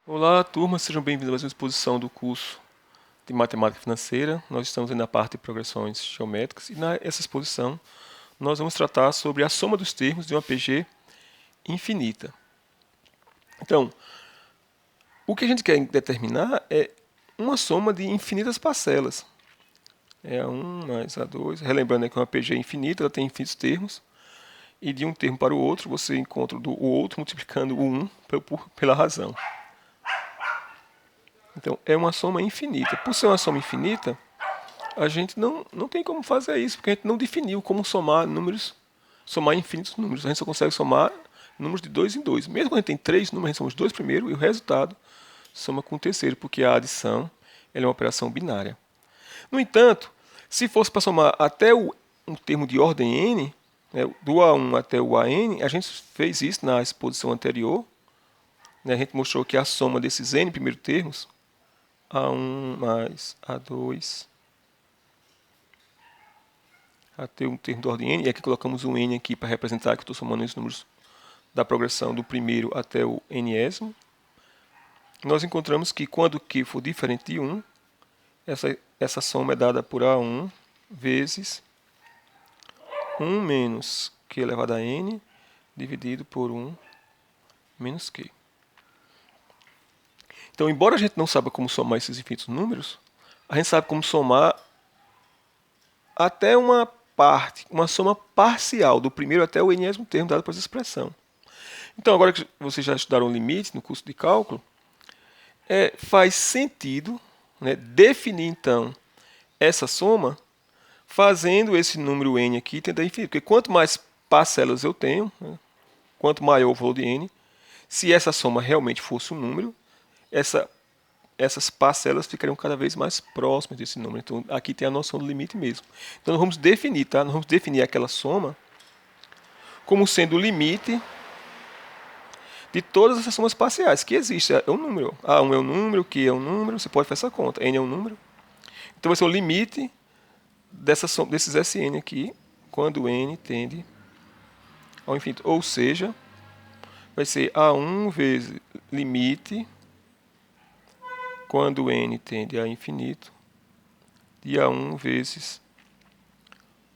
Olá, turma, sejam bem-vindos a mais uma exposição do curso de Matemática Financeira. Nós estamos aí na parte de progressões geométricas e nessa exposição nós vamos tratar sobre a soma dos termos de uma PG infinita. Então, o que a gente quer determinar é uma soma de infinitas parcelas. É A1 mais A2, relembrando que uma PG infinita, ela tem infinitos termos, e de um termo para o outro você encontra o outro multiplicando o 1 pela razão. Então, é uma soma infinita. Por ser uma soma infinita, a gente não tem como fazer isso, porque a gente não definiu como somar números, somar infinitos números. A gente só consegue somar números de dois em dois. Mesmo quando a gente tem três números, a gente soma os dois primeiro e o resultado soma com o terceiro, porque a adição ela é uma operação binária. No entanto, se fosse para somar até um termo de ordem n, né, do A1 até o AN, a gente fez isso na exposição anterior. Né, a gente mostrou que a soma desses n primeiros termos, A1 mais A2 até um termo de ordem n, e aqui colocamos um n aqui para representar que estou somando os números da progressão do primeiro até o nésimo. Nós encontramos que quando q for diferente de 1, essa soma é dada por A1 vezes 1 menos q elevado a n dividido por 1 menos q. Então, embora a gente não saiba como somar esses infinitos números, a gente sabe como somar até uma parte, uma soma parcial do primeiro até o nésimo termo dado por essa expressão. Então, agora que vocês já estudaram o limite no curso de cálculo, faz sentido, né, definir então essa soma fazendo esse número n aqui tender a infinito. Porque quanto mais parcelas eu tenho, né, quanto maior o valor de n, se essa soma realmente fosse um número, essas parcelas ficariam cada vez mais próximas desse número. Então, aqui tem a noção do limite mesmo. Então, nós vamos definir, tá? Nós vamos definir aquela soma como sendo o limite de todas essas somas parciais que existem. É um número. A1 é um número, Q é um número, você pode fazer essa conta. N é um número. Então, vai ser o limite desses Sn aqui, quando n tende ao infinito. Ou seja, vai ser A1 vezes limite, quando n tende a infinito, de A1 vezes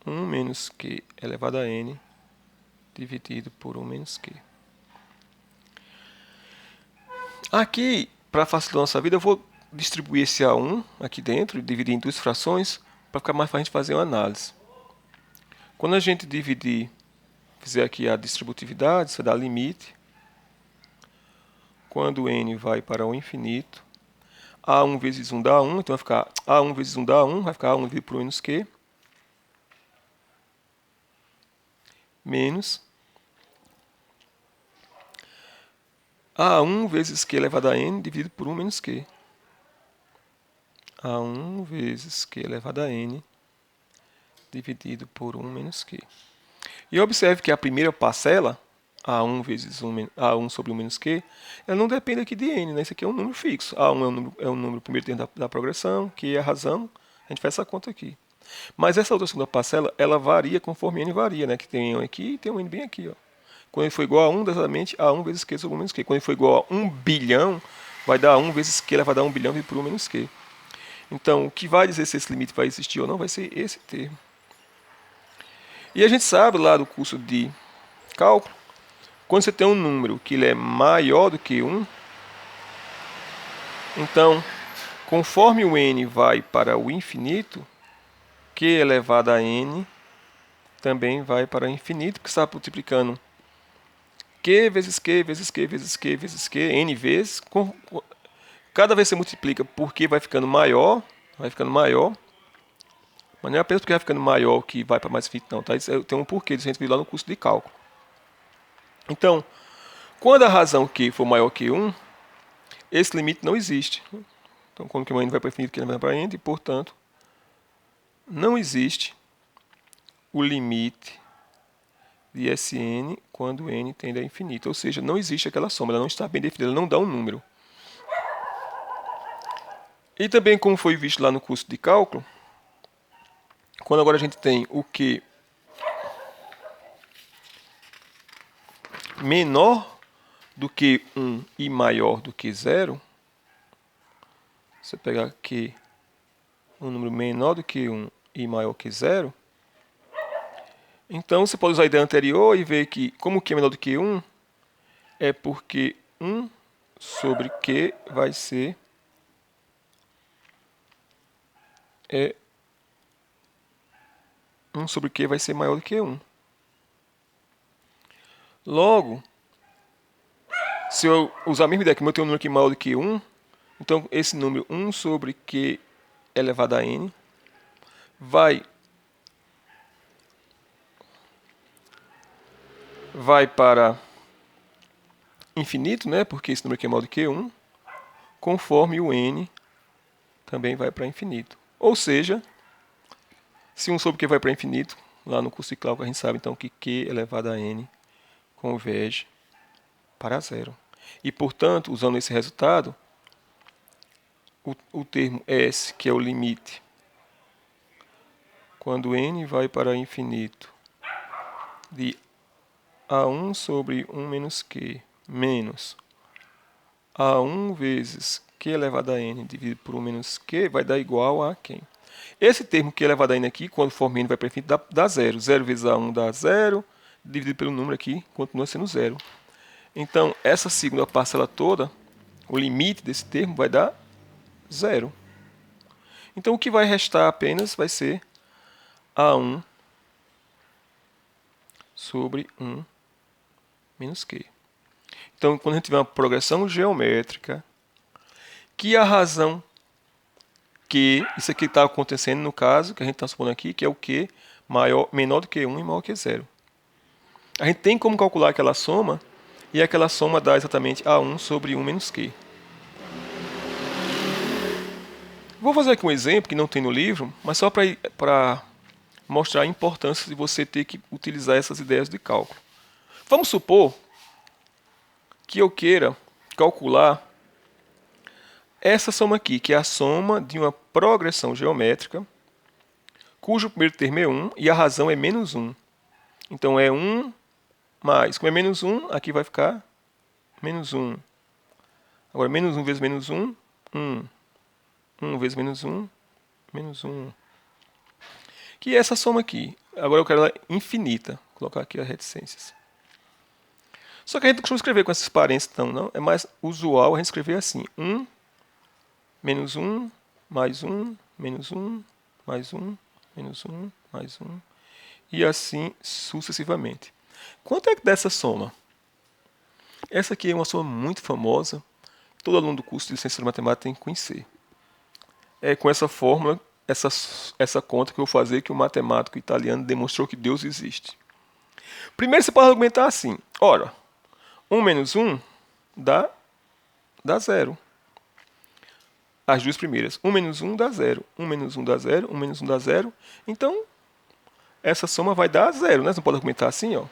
1 menos Q elevado a n, dividido por 1 menos Q. Aqui, para facilitar a nossa vida, eu vou distribuir esse A1 aqui dentro e dividir em duas frações para ficar mais fácil de fazer uma análise. Quando a gente fizer aqui a distributividade, isso vai dar limite. Quando n vai para o infinito, A1 vezes 1 dá 1, então vai ficar A1 vezes 1 dá 1, vai ficar A1 dividido por 1 menos Q, menos A1 vezes Q elevado a n dividido por 1 menos Q. A1 vezes Q elevado a n dividido por 1 menos Q. E observe que a primeira parcela, A1 vezes 1, A1 sobre 1 menos Q, ela não depende aqui de n, né? Isso aqui é um número fixo. A1 é um número primeiro termo da progressão, Q é a razão, a gente faz essa conta aqui. Mas essa outra segunda parcela, ela varia conforme n varia, né? Que tem um aqui e tem um n bem aqui, ó. Quando ele for igual a 1, exatamente A1 vezes Q sobre 1 menos Q. Quando ele for igual a 1 bilhão, vai dar 1 vezes Q, ela vai dar 1 bilhão por 1 menos Q. Então, o que vai dizer se esse limite vai existir ou não vai ser esse termo. E a gente sabe lá do curso de cálculo, quando você tem um número que ele é maior do que 1, então, conforme o n vai para o infinito, q elevado a n também vai para o infinito, porque está multiplicando q vezes q vezes q vezes q vezes q, n vezes. Cada vez que você multiplica por q vai ficando maior, mas não é apenas porque vai ficando maior que vai para mais infinito, não. Tá? Isso tem um porquê, isso a gente viu lá no curso de cálculo. Então, quando a razão q for maior que 1, esse limite não existe. Então, quando que n vai para o infinito, q vai para n, e, portanto, não existe o limite de Sn quando n tende a infinito. Ou seja, não existe aquela soma, ela não está bem definida, ela não dá um número. E também, como foi visto lá no curso de cálculo, quando agora a gente tem o q menor do que 1 e maior do que 0, você pegar Q um número menor do que 1 e maior que 0, então você pode usar a ideia anterior e ver que, como Q é menor do que 1, é porque 1 sobre Q vai ser 1 sobre Q vai ser maior do que 1. Logo, se eu usar a mesma ideia, que eu tenho um número aqui maior do que 1, então esse número 1 sobre Q elevado a n vai para infinito, né? Porque esse número aqui é maior do que 1, conforme o n também vai para infinito. Ou seja, se 1 sobre Q vai para infinito, lá no curso de cálculo a gente sabe então que Q elevado a n converge para 0. E, portanto, usando esse resultado, o termo S, que é o limite, quando n vai para infinito, de A1 sobre 1 menos Q, menos A1 vezes Q elevado a n dividido por 1 menos Q, vai dar igual a quem? Esse termo Q elevado a n aqui, quando for n vai para infinito, dá 0. 0 vezes A1 dá 0, dividido pelo número aqui, continua sendo 0. Então, essa segunda parcela toda, o limite desse termo vai dar 0. Então, o que vai restar apenas vai ser A1 sobre 1 menos Q. Então, quando a gente tiver uma progressão geométrica, que a razão Q, isso aqui está acontecendo no caso, que a gente está supondo aqui, que é o Q menor do que 1 e maior que 0. A gente tem como calcular aquela soma, e aquela soma dá exatamente A1 sobre 1 menos Q. Vou fazer aqui um exemplo que não tem no livro, mas só para mostrar a importância de você ter que utilizar essas ideias de cálculo. Vamos supor que eu queira calcular essa soma aqui, que é a soma de uma progressão geométrica, cujo primeiro termo é 1 e a razão é menos 1. Então é 1 mais, como é menos 1, aqui vai ficar menos 1. Agora, menos 1 vezes menos 1, 1. 1 vezes menos 1, menos 1. Que é essa soma aqui. Agora eu quero ela infinita. Vou colocar aqui as reticências. Só que a gente não costuma escrever com esses parênteses, não. É mais usual a gente escrever assim. 1, menos 1, mais 1, menos 1, mais 1, menos 1, mais 1. E assim sucessivamente. Quanto é que dá essa soma? Essa aqui é uma soma muito famosa. Todo aluno do curso de licenciatura em matemática tem que conhecer. É com essa fórmula, essa conta que eu vou fazer, que o matemático italiano demonstrou que Deus existe. Primeiro você pode argumentar assim. Ora, 1 menos 1 dá 0. As duas primeiras. 1 menos 1 dá 0. 1 menos 1 dá 0. 1 menos 1 dá 0. Então, essa soma vai dar 0, né? Você não pode argumentar assim, ó.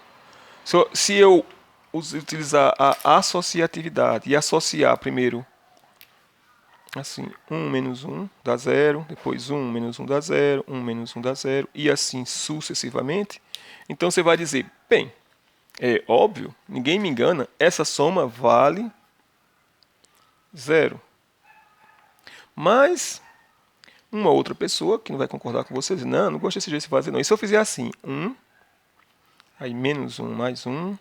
Se eu utilizar a associatividade e associar primeiro assim, 1 menos 1 dá 0, depois 1 menos 1 dá 0, 1 menos 1 dá 0, e assim sucessivamente, então você vai dizer, bem, é óbvio, ninguém me engana, essa soma vale 0. Mas uma outra pessoa que não vai concordar com você diz, não gostei desse jeito de fazer, não. E se eu fizer assim, 1, aí menos 1 mais 1,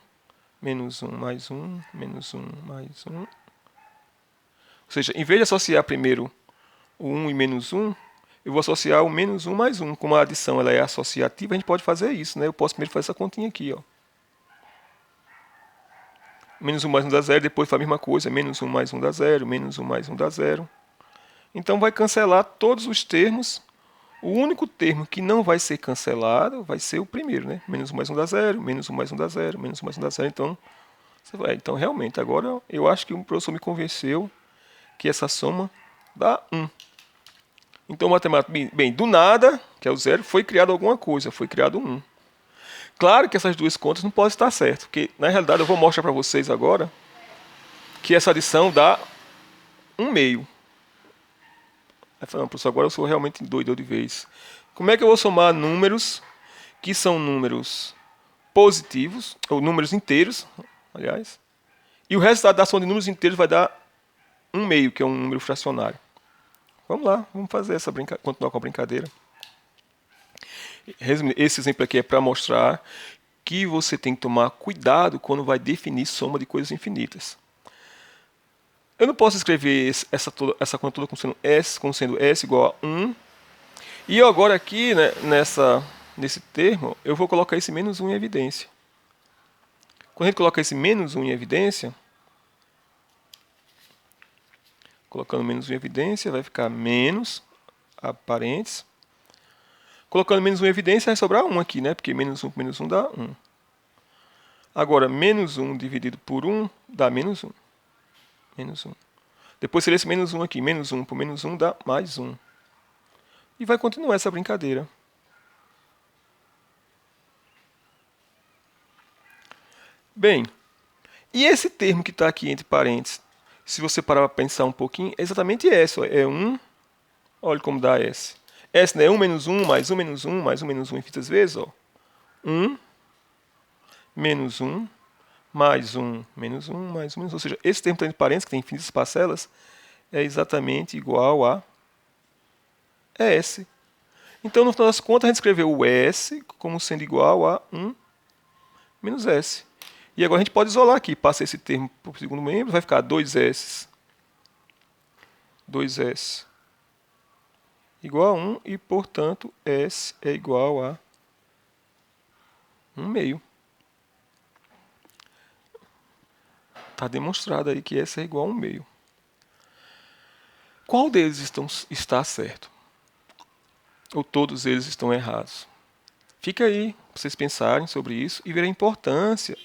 menos 1 mais 1, menos 1 mais 1. Ou seja, em vez de associar primeiro o 1 e menos 1, eu vou associar o menos 1 mais 1. Como a adição ela é associativa, a gente pode fazer isso, né? Eu posso primeiro fazer essa continha aqui, ó. Menos 1 mais 1 dá 0, depois faz a mesma coisa, menos 1 mais 1 dá 0, menos 1 mais 1 dá 0. Então vai cancelar todos os termos. O único termo que não vai ser cancelado vai ser o primeiro, né? Menos 1 mais 1 dá 0, menos 1 mais 1 dá 0, menos 1 mais 1 dá 0. Então, você vai. Então realmente, agora eu acho que o professor me convenceu que essa soma dá 1. Então, matemática, bem, do nada, que é o 0, foi criado alguma coisa, foi criado 1. Claro que essas duas contas não podem estar certas, porque na realidade eu vou mostrar para vocês agora que essa adição dá 1 meio. Aí falando, professor, agora eu sou realmente doido de vez. Como é que eu vou somar números que são números positivos, ou números inteiros, aliás, E o resultado da soma de números inteiros vai dar 1/2, que é um número fracionário. Vamos lá, vamos fazer essa continuar com a brincadeira. Resumindo, esse exemplo aqui é para mostrar que você tem que tomar cuidado quando vai definir soma de coisas infinitas. Eu não posso escrever essa conta toda como sendo S igual a 1. E eu agora aqui, né, nesse termo, eu vou colocar esse menos 1 em evidência. Quando a gente coloca esse menos 1 em evidência, colocando menos 1 em evidência, vai ficar menos, a parênteses. Colocando menos 1 em evidência, vai sobrar 1 aqui, né? Porque menos 1 por menos 1 dá 1. Agora, menos 1 dividido por 1 dá menos 1. Menos 1. Depois seria esse menos 1 aqui. Menos 1 por menos 1 dá mais 1. E vai continuar essa brincadeira. Bem, e esse termo que está aqui entre parênteses, se você parar para pensar um pouquinho, é exatamente S. Ó. É 1, olha como dá S. S, né? 1 menos 1, mais 1 menos 1, mais 1 menos 1 infinitas vezes. Ó. 1, menos 1, mais 1, menos 1, mais 1, menos 1. Ou seja, esse termo está entre parênteses, que tem infinitas parcelas, é exatamente igual a S. Então, no final das contas, a gente escreveu o S como sendo igual a 1 menos S. E agora a gente pode isolar aqui. Passa esse termo para o segundo membro, vai ficar 2S. 2S igual a 1 e, portanto, S é igual a 1/2. Está demonstrado aí que S é igual a 1/2. Qual deles está certo? Ou todos eles estão errados? Fica aí para vocês pensarem sobre isso e ver a importância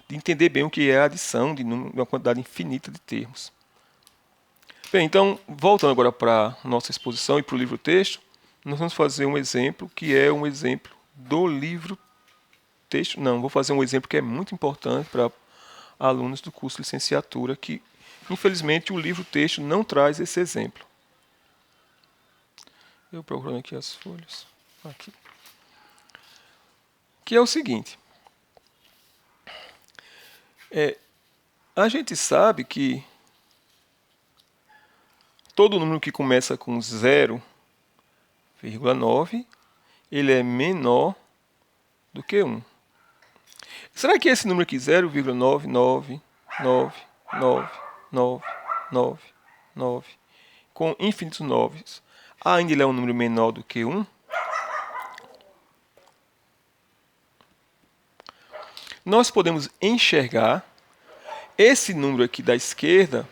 de entender bem o que é a adição de uma quantidade infinita de termos. Bem, então, voltando agora para a nossa exposição e para o livro-texto, nós vamos fazer um exemplo que é um exemplo do livro-texto. Não, vou fazer um exemplo que é muito importante para alunos do curso de licenciatura, que, infelizmente, o livro-texto não traz esse exemplo. Eu procurando aqui as folhas. Aqui. Que é o seguinte. A gente sabe que todo número que começa com 0,9, ele é menor do que 1. Será que esse número aqui, 0,9999999, com infinitos 9, ainda ele é um número menor do que 1? Nós podemos enxergar esse número aqui da esquerda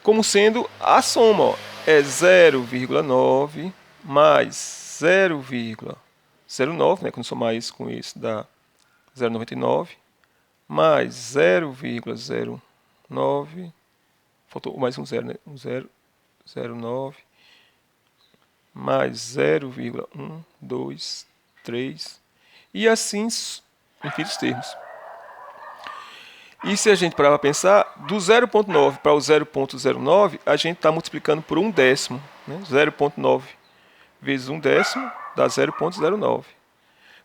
como sendo a soma. Ó. É 0,9 mais 0,09, né? Quando somar isso com isso dá 0,99, mais 0,09, faltou mais um zero, né? 0,09, mais 0,123, e assim infinitos termos. E se a gente parar para pensar, do 0,9 para o 0,09, a gente está multiplicando por 1/10. Né? 0,9 vezes 1/10 dá 0,09.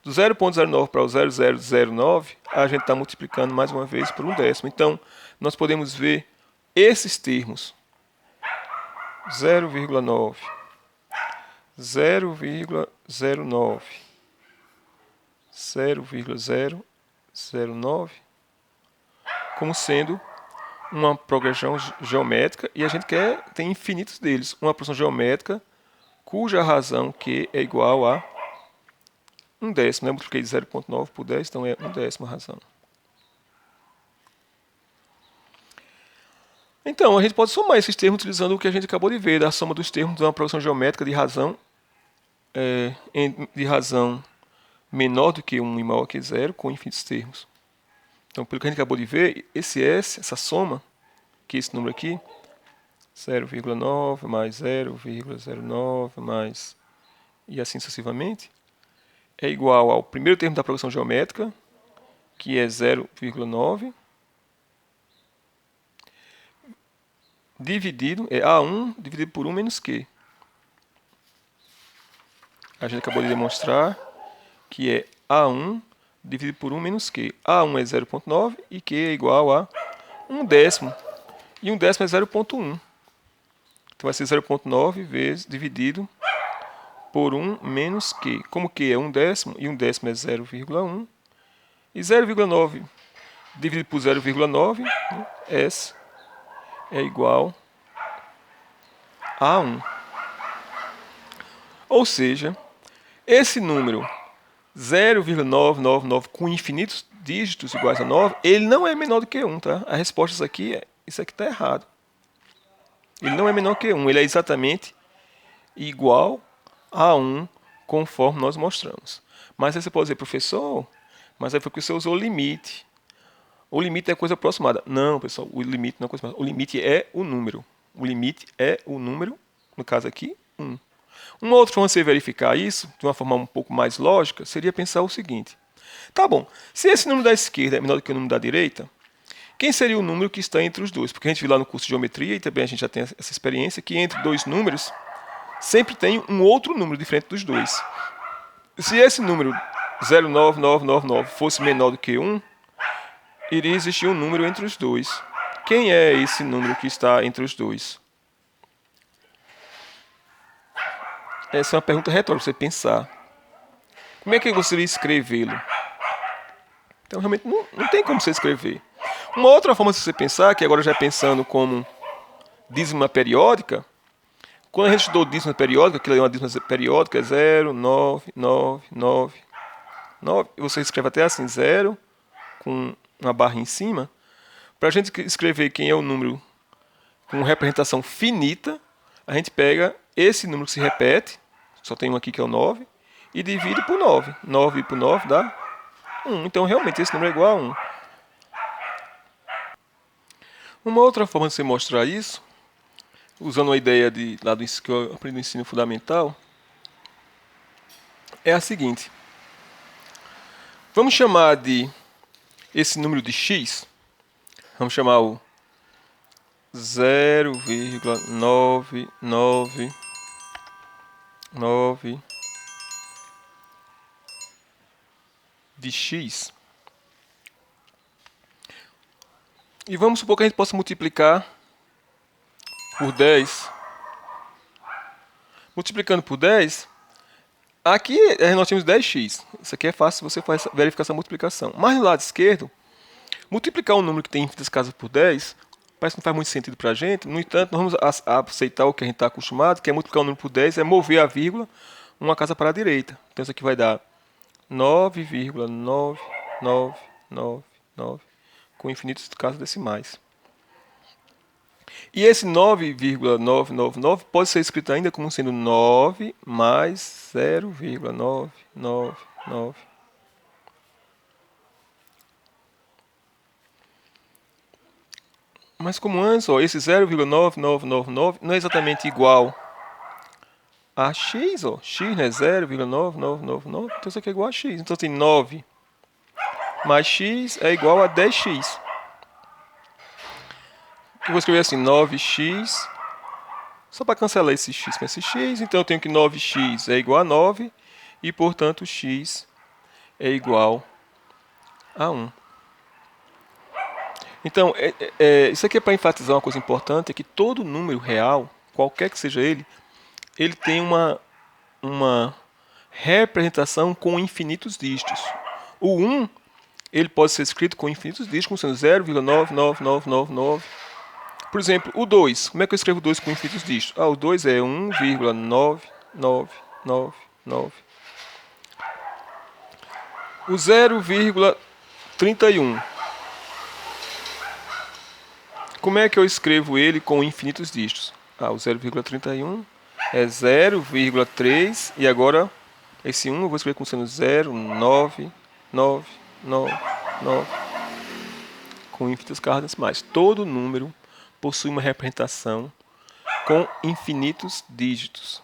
Do 0,09 para o 0,009, a gente está multiplicando mais uma vez por 1/10. Então, nós podemos ver esses termos. 0,9, 0,09, 0,009, como sendo uma progressão geométrica, e a gente tem infinitos deles. Uma progressão geométrica cuja razão Q é igual a 1/10. Né? Eu multipliquei 0,9 por 10, então é 1/10 a razão. Então, a gente pode somar esses termos utilizando o que a gente acabou de ver, da soma dos termos de uma progressão geométrica de razão menor do que 1 e maior que 0, com infinitos termos. Então, pelo que a gente acabou de ver, esse S, essa soma, que é esse número aqui, 0,9 mais 0,09 mais, e assim sucessivamente, é igual ao primeiro termo da progressão geométrica, que é 0,9, dividido, é A1 dividido por 1 menos Q. A gente acabou de demonstrar que é A1 dividido por 1 menos Q. A1 é 0,9 e Q é igual a um décimo. E um décimo é 0,1. Então vai ser 0,9 vezes dividido por 1 menos Q. Como Q é um décimo e um décimo é 0,1. E 0,9 dividido por 0,9, né, S é igual a 1. Ou seja, esse número 0,999 com infinitos dígitos iguais a 9, ele não é menor do que 1, tá? A resposta isso aqui está errado. Ele não é menor que 1, ele é exatamente igual a 1, conforme nós mostramos. Mas aí você pode dizer, professor, mas aí foi porque você usou o limite. O limite é coisa aproximada. Não, pessoal, o limite não é coisa aproximada. O limite é o número. O limite é o número, no caso aqui, 1. Uma outra forma de você verificar isso, de uma forma um pouco mais lógica, seria pensar o seguinte. Tá bom, se esse número da esquerda é menor do que o número da direita, quem seria o número que está entre os dois? Porque a gente viu lá no curso de geometria, e também a gente já tem essa experiência, que entre dois números sempre tem um outro número diferente dos dois. Se esse número 09999 fosse menor do que 1, iria existir um número entre os dois. Quem é esse número que está entre os dois? Essa é uma pergunta retórica, para você pensar. Como é que você iria escrevê-lo? Então, realmente, não tem como você escrever. Uma outra forma de você pensar, que agora já pensando como dízima periódica, quando a gente estudou dízima periódica, aquilo é uma dízima periódica, é 0, 9, 9, 9, 9. Você escreve até assim, 0, com uma barra em cima. Para a gente escrever quem é o número com representação finita, a gente pega esse número que se repete, só tem um aqui que é o 9, e divide por 9. 9 por 9 dá 1. Então, realmente, esse número é igual a 1. Uma outra forma de você mostrar isso, usando a ideia lá que eu aprendi no ensino fundamental, é a seguinte. Vamos chamar de esse número de x, vamos chamar o 0,999 de x. E vamos supor que a gente possa multiplicar por 10. Multiplicando por 10, aqui nós temos 10x. Isso aqui é fácil, você faz verificar essa multiplicação. Mas no lado esquerdo, multiplicar um número que tem infinitas casas por 10, parece que não faz muito sentido para a gente. No entanto, nós vamos aceitar o que a gente está acostumado, que é multiplicar um número por 10, é mover a vírgula uma casa para a direita. Então isso aqui vai dar 9,9999 com infinitas casas decimais. E esse 9,999 pode ser escrito ainda como sendo 9 mais 0,999. Mas como antes, ó, esse 0,9999 não é exatamente igual a x, ó. X, né? 0,9999. Então isso aqui é igual a x. Então tem 9 mais x é igual a 10x. Eu vou escrever assim, 9x, só para cancelar esse x com esse x, então eu tenho que 9x é igual a 9, e portanto x é igual a 1. Então, isso aqui é para enfatizar uma coisa importante, é que todo número real, qualquer que seja ele tem uma representação com infinitos dígitos. O 1, ele pode ser escrito com infinitos dígitos, como sendo 0,99999. Por exemplo, o 2. Como é que eu escrevo 2 com infinitos dígitos? O 2 é 1,9999. O 0,31. Como é que eu escrevo ele com infinitos dígitos? O 0,31 é 0,3 e agora esse 1 eu vou escrever como sendo 0,999 com infinitas casas decimais. Todo número possui uma representação com infinitos dígitos,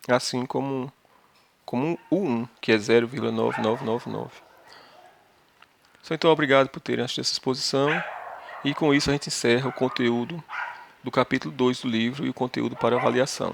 assim como o 1, que é 0,9999. Então, obrigado por terem assistido essa exposição, e com isso a gente encerra o conteúdo do capítulo 2 do livro e o conteúdo para avaliação.